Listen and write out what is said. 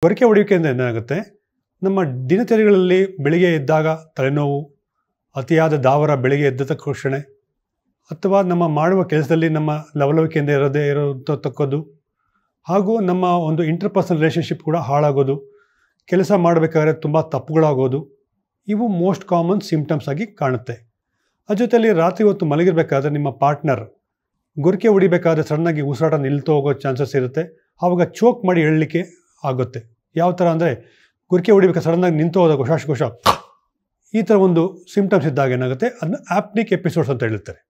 ಗೊರಕೆ ಹೊಡೆಯುವಿಕೆಯಿಂದ ಏನಾಗುತ್ತೆ, ನಮ್ಮ ದಿನಚರಿಗಳಲ್ಲಿ ಬೆಳಿಗ್ಗೆ ಎದ್ದಾಗ ತಲೆನೋವು, ಅತಿಯಾದ ದಾವರ ಬೆಳಿಗ್ಗೆ ಎದ್ದ ತಕ್ಷಣ, ಅಥವಾ ನಮ್ಮ ಮಾಡುವ ಕೆಲಸದಲ್ಲಿ ನಮ್ಮ ಲವಲವಿಕೆಯಿಂದ ಇರೋತಕ್ಕದ್ದು, ಹಾಗೂ ನಮ್ಮ ಒಂದು ಇಂಟರ್ಪರ್ಸನಲ್ ರಿಲೇಷನ್ಶಿಪ್ ಕೂಡ ಹಾಳಾಗೋದು, ಕೆಲಸ ಮಾಡಬೇಕಾದ್ರೆ ತುಂಬ ತಪ್ಪುಗಳಾಗೋದು, ಇವು ಮೋಸ್ಟ್ ಕಾಮನ್ ಸಿಂಪ್ಟಮ್ಸ್ ಆಗಿ ಕಾಣುತ್ತೆ. ಅದ್ರ ಜೊತೆಯಲ್ಲಿ ರಾತ್ರಿ ಹೊತ್ತು ಮಲಗಿರಬೇಕಾದ್ರೆ ನಿಮ್ಮ ಪಾರ್ಟ್ನರ್ ಗೊರಕೆ ಹೊಡಿಬೇಕಾದ್ರೆ ಸಡನ್ನಾಗಿ ಉಸಿರಾಟ ನಿಲ್ತು ಹೋಗೋ ಚಾನ್ಸಸ್ ಇರುತ್ತೆ. ಆವಾಗ ಚೋಕ್ ಮಾಡಿ ಹೇಳಲಿಕ್ಕೆ ಆಗುತ್ತೆ. ಯಾವ ಥರ ಅಂದರೆ, ಗೊರಕೆ ಹೊಡಿಬೇಕಾದ್ರೆ ಸಡನ್ನಾಗಿ ನಿಂತು ಹೋದಾಗ ಘೋಷ ಈ ಥರ ಒಂದು ಸಿಂಪ್ಟಮ್ಸ್ ಇದ್ದಾಗ ಏನಾಗುತ್ತೆ, ಅದನ್ನ ಆಪ್ನಿಕ್ ಎಪಿಸೋಡ್ಸ್ ಅಂತ ಹೇಳ್ತಾರೆ.